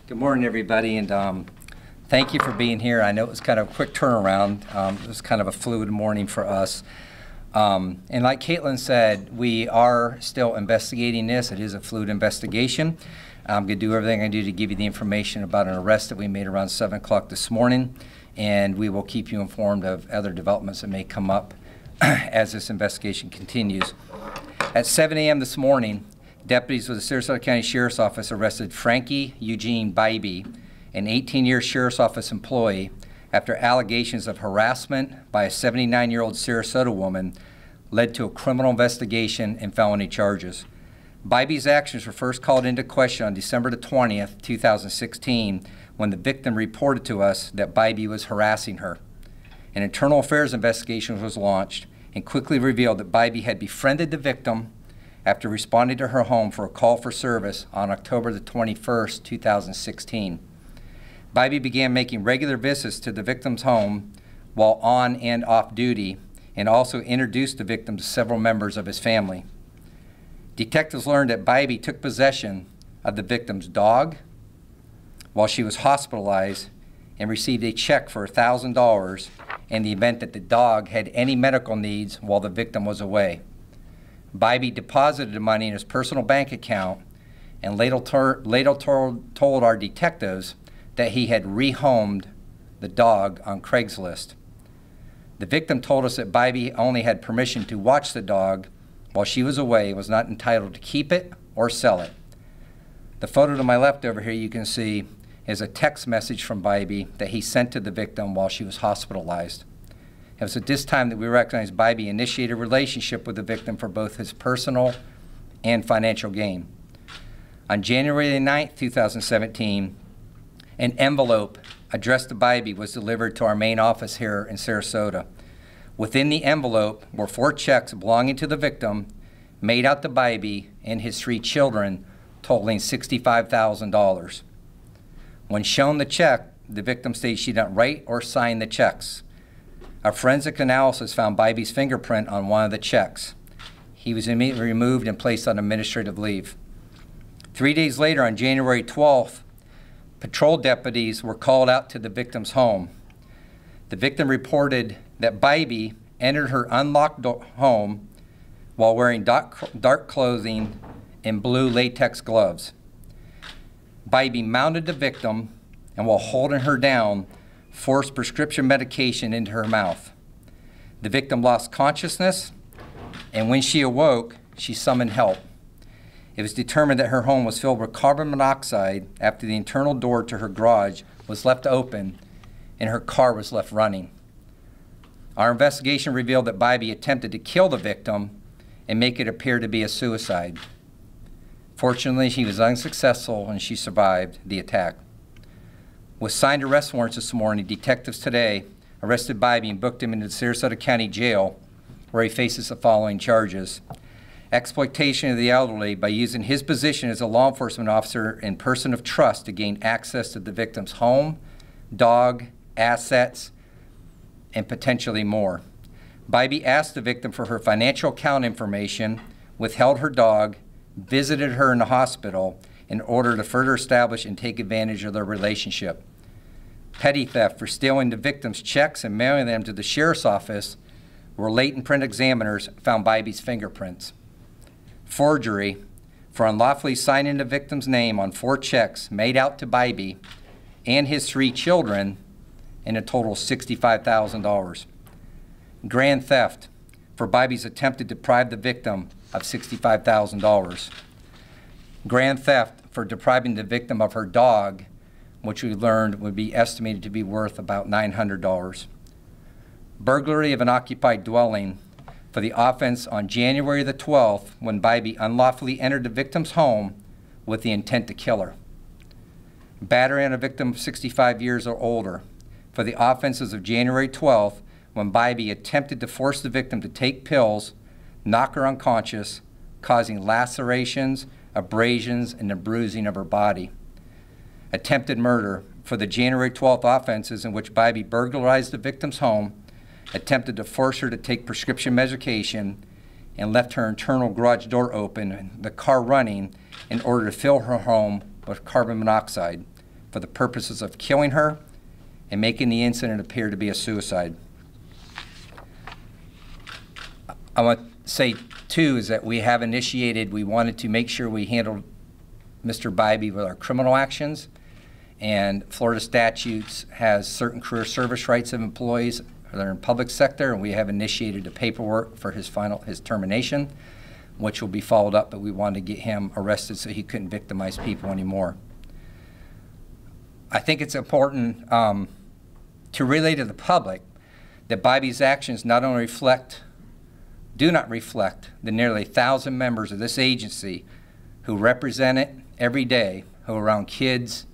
Good morning, everybody, and thank you for being here. I know it was kind of a quick turnaround. It was kind of a fluid morning for us. And like Caitlin said, we are still investigating this. It is a fluid investigation. I'm going to do everything I do to give you the information about an arrest that we made around 7 o'clock this morning, and we will keep you informed of other developments that may come up as this investigation continues. At 7 a.m. this morning, deputies with the Sarasota County Sheriff's Office arrested Frankie Eugene Bybee, an 18-year Sheriff's Office employee, after allegations of harassment by a 79-year-old Sarasota woman led to a criminal investigation and felony charges. Bybee's actions were first called into question on December the 20th, 2016, when the victim reported to us that Bybee was harassing her. An internal affairs investigation was launched and quickly revealed that Bybee had befriended the victim after responding to her home for a call for service on October the 21st, 2016. Bybee began making regular visits to the victim's home while on and off duty, and also introduced the victim to several members of his family. Detectives learned that Bybee took possession of the victim's dog while she was hospitalized and received a check for $1,000 in the event that the dog had any medical needs while the victim was away. Bybee deposited the money in his personal bank account and later told our detectives that he had rehomed the dog on Craigslist. The victim told us that Bybee only had permission to watch the dog while she was away and was not entitled to keep it or sell it. The photo to my left over here you can see is a text message from Bybee that he sent to the victim while she was hospitalized. It was at this time that we recognized Bybee initiated a relationship with the victim for both his personal and financial gain. On January 9th, 2017, an envelope addressed to Bybee was delivered to our main office here in Sarasota. Within the envelope were 4 checks belonging to the victim, made out to Bybee and his 3 children, totaling $65,000. When shown the check, the victim stated she didn't write or sign the checks. A forensic analysis found Bybee's fingerprint on one of the checks. He was immediately removed and placed on administrative leave. 3 days later, on January 12th, patrol deputies were called out to the victim's home. The victim reported that Bybee entered her unlocked home while wearing dark clothing and blue latex gloves. Bybee mounted the victim and, while holding her down, forced prescription medication into her mouth. The victim lost consciousness, and when she awoke, she summoned help. It was determined that her home was filled with carbon monoxide after the internal door to her garage was left open and her car was left running. Our investigation revealed that Bybee attempted to kill the victim and make it appear to be a suicide. Fortunately, she was unsuccessful and she survived the attack. With signed arrest warrants this morning, detectives today arrested Bybee and booked him into the Sarasota County Jail, where he faces the following charges: exploitation of the elderly by using his position as a law enforcement officer and person of trust to gain access to the victim's home, dog, assets, and potentially more. Bybee asked the victim for her financial account information, withheld her dog, visited her in the hospital in order to further establish and take advantage of their relationship. Petty theft for stealing the victim's checks and mailing them to the sheriff's office, where latent print examiners found Bybee's fingerprints. Forgery for unlawfully signing the victim's name on 4 checks made out to Bybee and his 3 children in a total of $65,000. Grand theft for Bybee's attempt to deprive the victim of $65,000. Grand theft for depriving the victim of her dog, which we learned would be estimated to be worth about $900. Burglary of an occupied dwelling for the offense on January the 12th, when Bybee unlawfully entered the victim's home with the intent to kill her. Battery on a victim of 65 years or older for the offenses of January 12th, when Bybee attempted to force the victim to take pills, knock her unconscious, causing lacerations, abrasions, and the bruising of her body. Attempted murder for the January 12th offenses in which Bybee burglarized the victim's home, attempted to force her to take prescription medication, and left her internal garage door open and the car running in order to fill her home with carbon monoxide, for the purposes of killing her and making the incident appear to be a suicide. I want to say, too, is that we have initiated, we wanted to make sure we handled Mr. Bybee with our criminal actions, and Florida statutes has certain career service rights of employees that are in public sector, and we have initiated the paperwork for his termination, which will be followed up, but we wanted to get him arrested so he couldn't victimize people anymore. I think it's important to relay to the public that Bybee's actions not only do not reflect the nearly 1,000 members of this agency who represent it every day, who are around kids,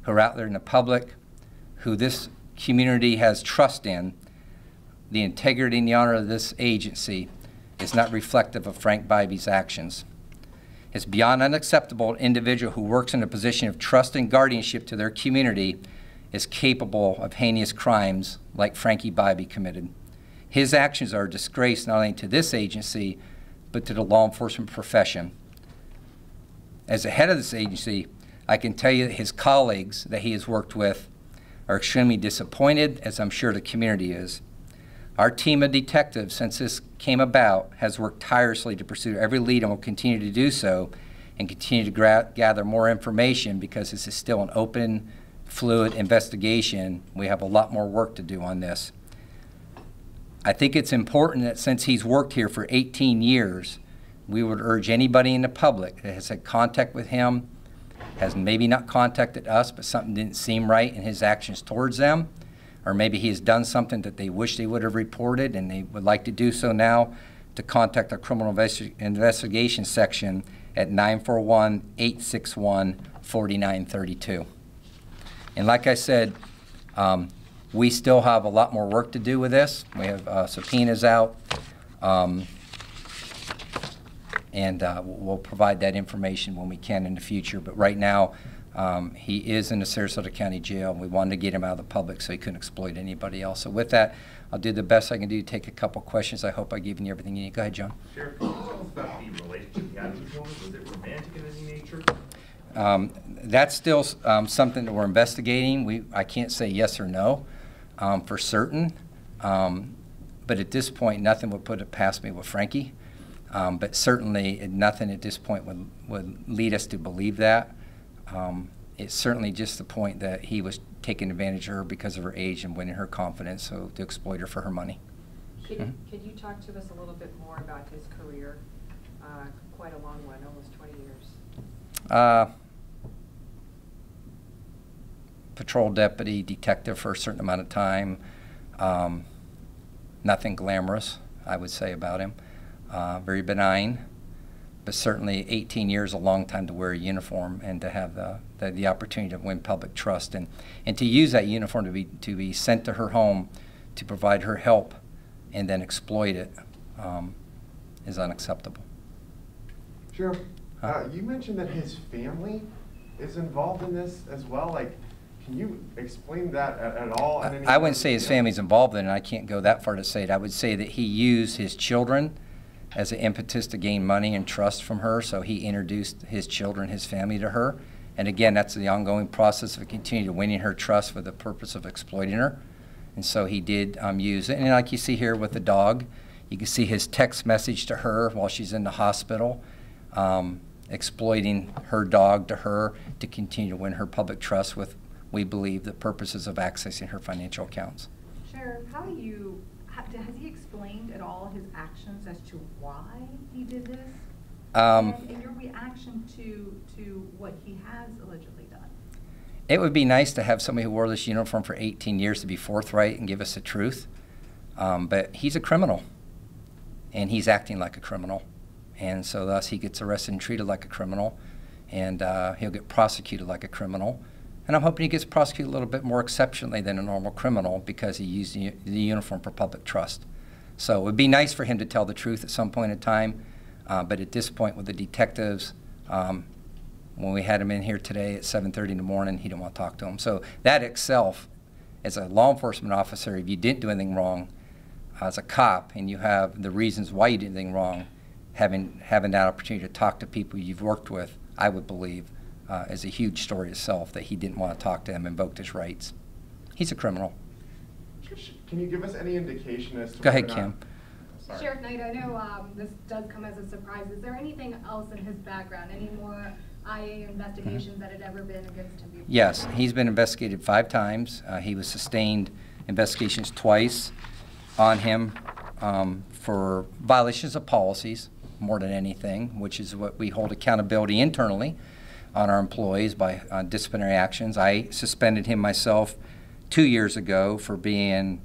who are out there in the public, who this community has trust in. The integrity and the honor of this agency is not reflective of Frank Bybee's actions. It's beyond unacceptable an individual who works in a position of trust and guardianship to their community is capable of heinous crimes like Frankie Bybee committed. His actions are a disgrace not only to this agency, but to the law enforcement profession. As the head of this agency, I can tell you that his colleagues that he has worked with are extremely disappointed, as I'm sure the community is. Our team of detectives, since this came about, has worked tirelessly to pursue every lead and will continue to do so and continue to gather more information because this is still an open, fluid investigation. We have a lot more work to do on this. I think it's important that since he's worked here for 18 years, we would urge anybody in the public that has had contact with him, has maybe not contacted us, but something didn't seem right in his actions towards them, or maybe he has done something that they wish they would have reported and they would like to do so now, to contact our criminal investigation section at 941-861-4932. And like I said, we still have a lot more work to do with this. We have subpoenas out, and we'll provide that information when we can in the future. But right now, he is in the Sarasota County Jail, and we wanted to get him out of the public so he couldn't exploit anybody else. So with that, I'll do the best I can do to take a couple questions. I hope I've given you everything you need. Go ahead, John. Sheriff, can you tell us about the relationship you had with this woman? Was it romantic in any nature? That's still something that we're investigating. I can't say yes or no for certain, but at this point, nothing would put it past me with Frankie. But certainly, nothing at this point would lead us to believe that. It's certainly just the point that he was taking advantage of her because of her age and winning her confidence, so to exploit her for her money. Could you talk to us a little bit more about his career? Quite a long one, almost 20 years. Patrol deputy, detective for a certain amount of time. Nothing glamorous, I would say, about him. Very benign, but certainly 18 years, a long time to wear a uniform and to have the opportunity to win public trust and to use that uniform to be sent to her home to provide her help and then exploit it is unacceptable. Sheriff, you mentioned that his family is involved in this as well. Like, can you explain that at all? I wouldn't say his family's involved in it. I can't go that far to say it. I would say that he used his children as an impetus to gain money and trust from her, so he introduced his children, his family to her. And again, that's the ongoing process of continuing to winning her trust for the purpose of exploiting her. And so he did use it. And like you see here with the dog, you can see his text message to her while she's in the hospital, exploiting her dog to her to continue to win her public trust with, we believe, the purposes of accessing her financial accounts. Sheriff, has he explained at all his actions as to why he did this? And your reaction to what he has allegedly done? It would be nice to have somebody who wore this uniform for 18 years to be forthright and give us the truth. But he's a criminal, and he's acting like a criminal. And so thus he gets arrested and treated like a criminal, and he'll get prosecuted like a criminal. And I'm hoping he gets prosecuted a little bit more exceptionally than a normal criminal because he used the uniform for public trust. So it would be nice for him to tell the truth at some point in time, but at this point with the detectives, when we had him in here today at 7:30 in the morning, he didn't want to talk to him. So that itself, as a law enforcement officer, if you didn't do anything wrong, as a cop, and you have the reasons why you did anything wrong, having that opportunity to talk to people you've worked with, I would believe, is a huge story itself, that he didn't want to talk to him, invoked his rights. He's a criminal. Can you give us any indication as to Go ahead, whether or not- Kim. Sorry. Sheriff Knight, I know this does come as a surprise. Is there anything else in his background, any more IA investigations that had ever been against him before? Yes, he's been investigated 5 times. He was sustained investigations twice on him for violations of policies, more than anything, which is what we hold accountability internally on our employees by disciplinary actions. I suspended him myself 2 years ago for being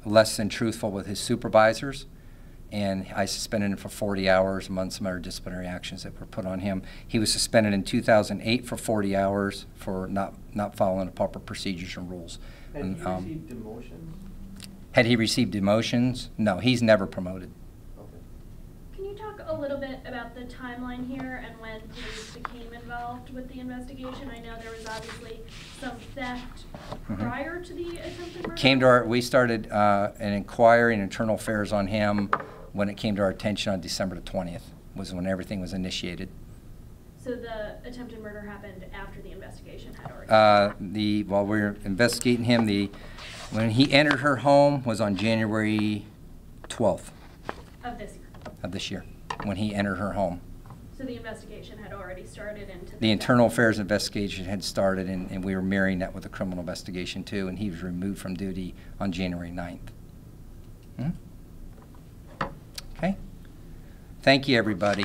less than truthful with his supervisors, and I suspended him for 40 hours among some other disciplinary actions that were put on him. He was suspended in 2008 for 40 hours for not following the proper procedures and rules. Had And, he received demotions? had he received demotions? No, he's never promoted. Okay. Can you talk a little bit about the timeline here and when police became involved with the investigation? I know there was obviously some theft prior to the attempted murder. We started an inquiry in internal affairs on him when it came to our attention on December the 20th, was when everything was initiated. So the attempted murder happened after the investigation had already While we were investigating him, when he entered her home was on January 12th of this year. of this year, when he entered her home. So the investigation had already started into The internal affairs investigation had started, and we were mirroring that with the criminal investigation too, and he was removed from duty on January 9th. Okay? Thank you, everybody.